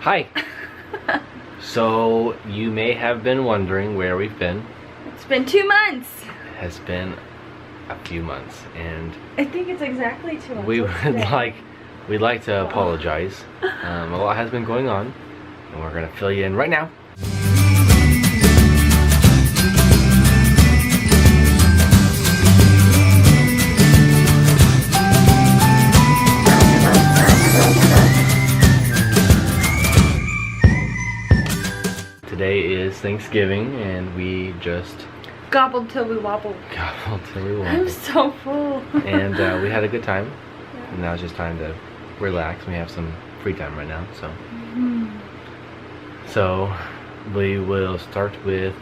Hi. So you may have been wondering where we've been. It's been 2 months. It has been a few months, and I think it's exactly 2 months. we'd like to apologize. A lot has been going on, and we're gonna fill you in right now. Today is Thanksgiving, and we just Gobbled till we wobbled. gobbled till we I'm wobbled. so full. And we had a good time. Yeah. And now it's just time to relax. We have some free time right now, so. So we will start with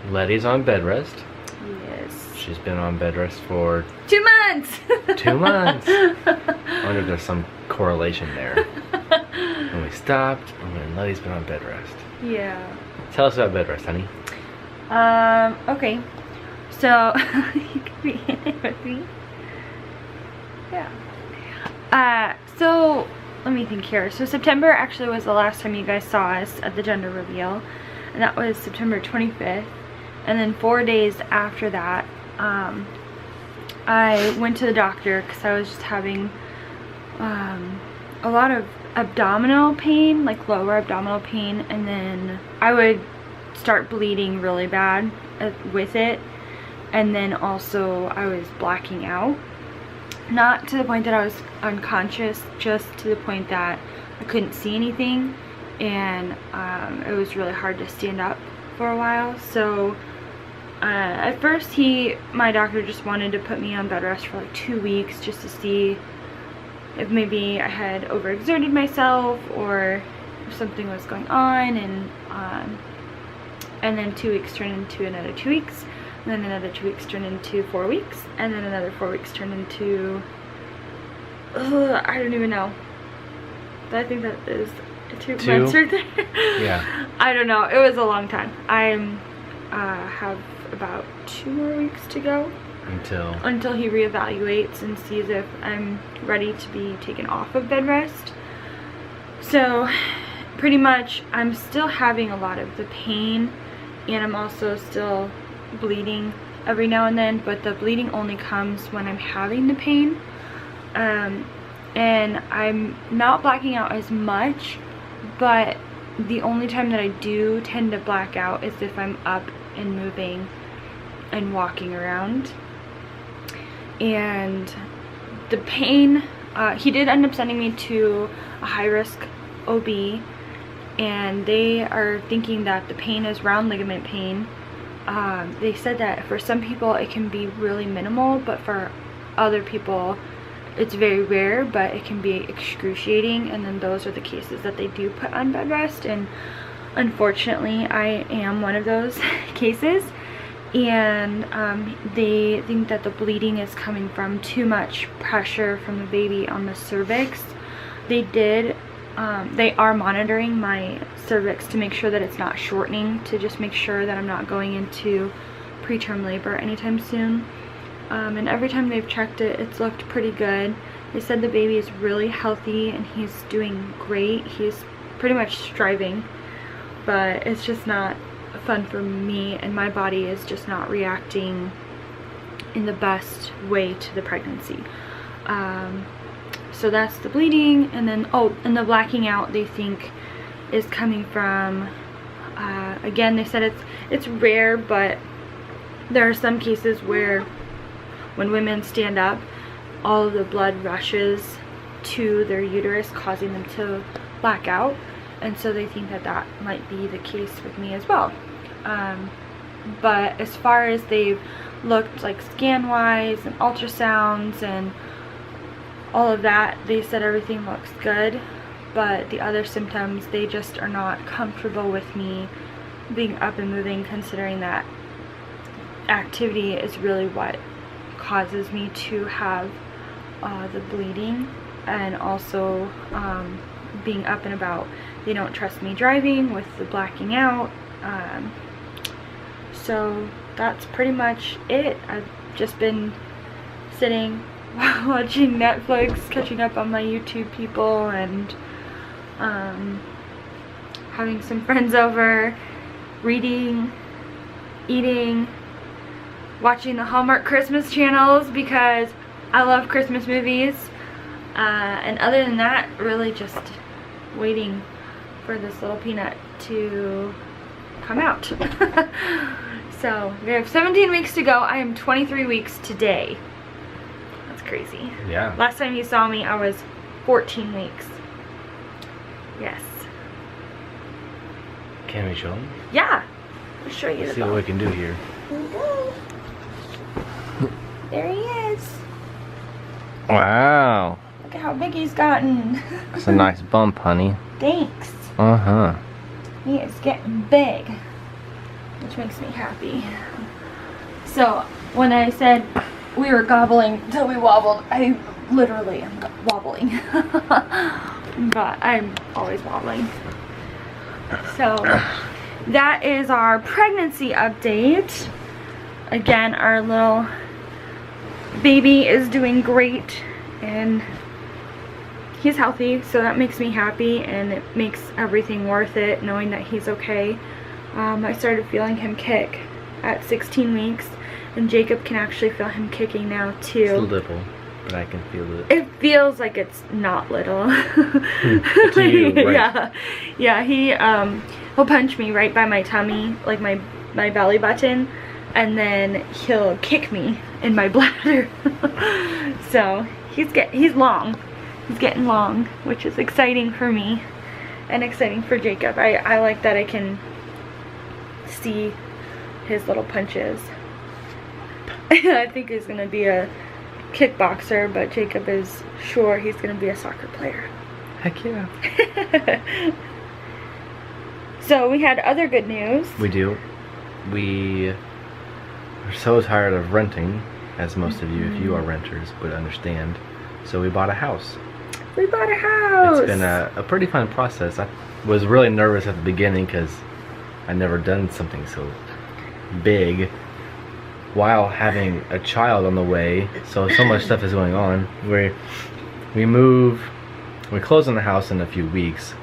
Letty's on bed rest. Yes. She's been on bed rest for 2 months. 2 months. I wonder if there's some correlation there. And we stopped, and then Letty's been on bed rest. Yeah. Tell us about bed rest, honey. Okay. So you can be in it with me. Yeah. So let me think here. So September actually was the last time you guys saw us at the gender reveal, and that was September 25th. And then 4 days after that, I went to the doctor because I was just having a lot of abdominal pain, like lower abdominal pain, and then I would start bleeding really bad with it, and then also I was blacking out. Not to the point that I was unconscious, just to the point that I couldn't see anything, and it was really hard to stand up for a while. So at first my doctor just wanted to put me on bed rest for like 2 weeks just to see if maybe I had overexerted myself or if something was going on, and then 2 weeks turned into another 2 weeks, and then another 2 weeks turned into 4 weeks, and then another 4 weeks turned into I don't even know. I think that is 2 months right there. Yeah. I don't know. It was a long time. I have about 2 more weeks to go until he reevaluates and sees if I'm ready to be taken off of bed rest. So pretty much I'm still having a lot of the pain, and I'm also still bleeding every now and then, but the bleeding only comes when I'm having the pain, and I'm not blacking out as much, but the only time that I do tend to black out is if I'm up and moving and walking around. And the pain, he did end up sending me to a high-risk OB, and they are thinking that the pain is round ligament pain. They said that for some people it can be really minimal, but for other people it's very rare, but it can be excruciating, and then those are the cases that they do put on bed rest, and unfortunately I am one of those cases. And they think that the bleeding is coming from too much pressure from the baby on the cervix. They are monitoring my cervix to make sure that it's not shortening, to just make sure that I'm not going into preterm labor anytime soon. And every time they've checked it, it's looked pretty good. They said the baby is really healthy and he's doing great. He's pretty much striving, but it's just not fun for me, and my body is just not reacting in the best way to the pregnancy. So that's the bleeding, and then and the blacking out they think is coming from again, they said it's rare, but there are some cases where when women stand up, all of the blood rushes to their uterus, causing them to black out, and so they think that that might be the case with me as well. But as far as they've looked, like scan wise and ultrasounds and all of that, they said everything looks good, but the other symptoms, they just are not comfortable with me being up and moving, considering that activity is really what causes me to have the bleeding, and also being up and about. They don't trust me driving with the blacking out. So that's pretty much it. I've just been sitting watching Netflix, catching up on my YouTube people, and having some friends over, reading, eating, watching the Hallmark Christmas channels because I love Christmas movies. And other than that, really just waiting for this little peanut to come out. So we have 17 weeks to go. I am 23 weeks today. That's crazy. Yeah. Last time you saw me, I was 14 weeks. Yes. Can we show them? Yeah. I'll show you the See what we can do here. There he is. Wow. Look at how big he's gotten. That's a nice bump, honey. Thanks. Uh-huh. He is getting big, which makes me happy. So when I said we were gobbling till we wobbled, I literally am wobbling. But I'm always wobbling. So that is our pregnancy update. Again, our little baby is doing great and he's healthy, so that makes me happy and it makes everything worth it knowing that he's okay. I started feeling him kick at 16 weeks, and Jacob can actually feel him kicking now too. It's a little, but I can feel it. It feels like it's not little. To you, right? Yeah, he'll punch me right by my tummy, like my belly button, and then he'll kick me in my bladder. So he's long. He's getting long, which is exciting for me and exciting for Jacob. I like that I can see his little punches. I think he's gonna be a kickboxer, but Jacob is sure he's gonna be a soccer player. Heck yeah. So we had other good news. We do. We are so tired of renting, as most of you, if you are renters, would understand. So we bought a house. We bought a house. It's been a pretty fun process. I was really nervous at the beginning because I'd never done something so big while having a child on the way. So much stuff is going on. We close on the house in a few weeks,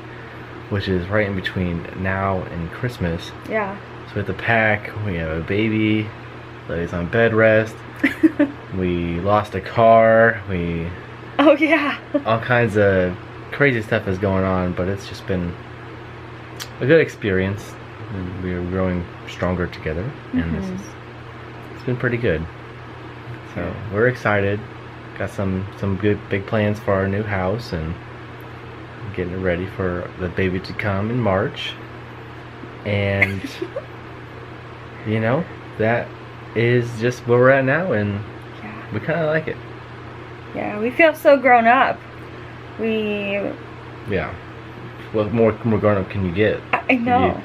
which is right in between now and Christmas. Yeah. So we have to pack. We have a baby. Lady's on bed rest. We lost a car. Oh yeah. All kinds of crazy stuff is going on, but it's just been a good experience. And we are growing stronger together, and it's been pretty good. So we're excited. Got some good big plans for our new house, and getting ready for the baby to come in March. And you know, that is just where we're at now, and we kind of like it. Yeah, we feel so grown up. Yeah. What more grown up can you get? I know.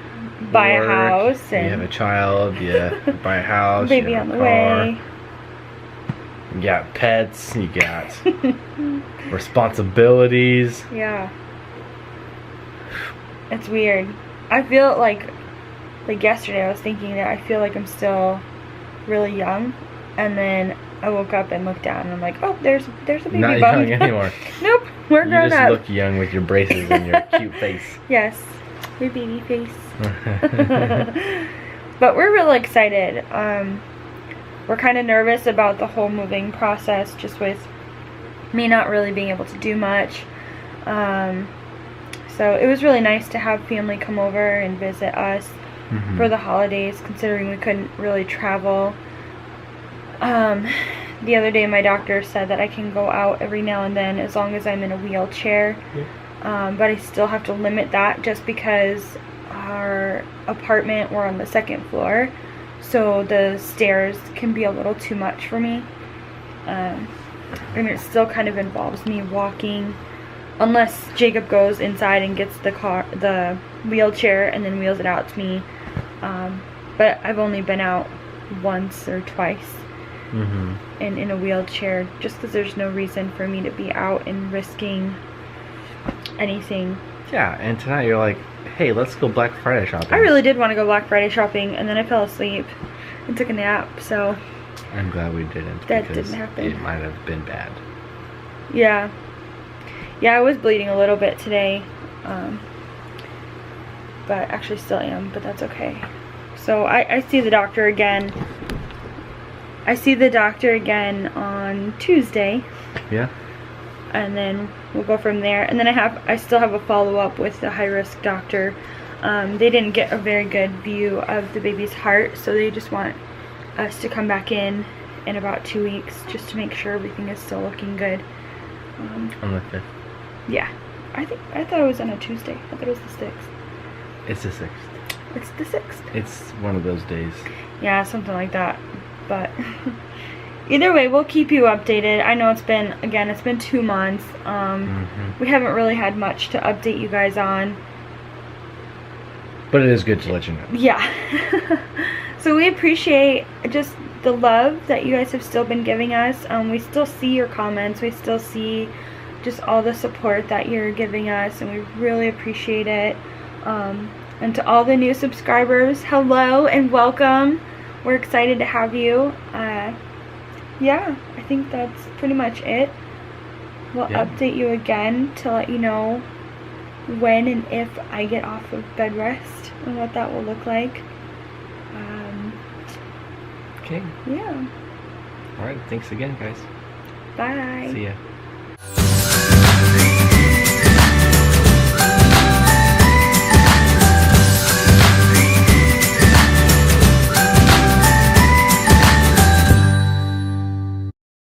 Buy a house and you have a child. Yeah. Buy a house. Baby you have on a the car. way. You got pets. You got responsibilities. Yeah. It's weird. I feel like yesterday I was thinking that I feel like I'm still really young, and then I woke up and looked down and I'm like, oh, there's a baby Not bump. young anymore. Nope, we're grown up. You just look young with your braces and your cute face. Yes, my baby face. But we're really excited. We're kind of nervous about the whole moving process, just with me not really being able to do much. So it was really nice to have family come over and visit us for the holidays, considering we couldn't really travel. The other day my doctor said that I can go out every now and then as long as I'm in a wheelchair. But I still have to limit that just because our apartment, we're on the second floor, so the stairs can be a little too much for me. And it still kind of involves me walking, unless Jacob goes inside and gets the wheelchair and then wheels it out to me. But I've only been out once or twice and in a wheelchair, just because there's no reason for me to be out and risking anything. Yeah, and tonight you're like, hey, let's go Black Friday shopping. I really did want to go Black Friday shopping, and then I fell asleep and took a nap, so I'm glad we didn't. That didn't happen. It might have been bad. Yeah, I was bleeding a little bit today. But actually still am, but that's okay. So I see the doctor again. I see the doctor again on Tuesday. Yeah. And then we'll go from there. And then I still have a follow-up with the high-risk doctor. They didn't get a very good view of the baby's heart, so they just want us to come back in about 2 weeks just to make sure everything is still looking good. On the 5th. Yeah. I thought it was on a Tuesday. I thought it was the 6th. It's the 6th. It's the 6th. It's one of those days. Yeah, something like that. But either way, we'll keep you updated. I know it's been 2 months. We haven't really had much to update you guys on. But it is good to let you know. Yeah. So we appreciate just the love that you guys have still been giving us. We still see your comments. We still see just all the support that you're giving us, and we really appreciate it. And to all the new subscribers, hello and welcome. We're excited to have you. Yeah, I think that's pretty much it. We'll update you again to let you know when and if I get off of bed rest and what that will look like. Okay. Yeah. Alright, thanks again, guys. Bye. See ya.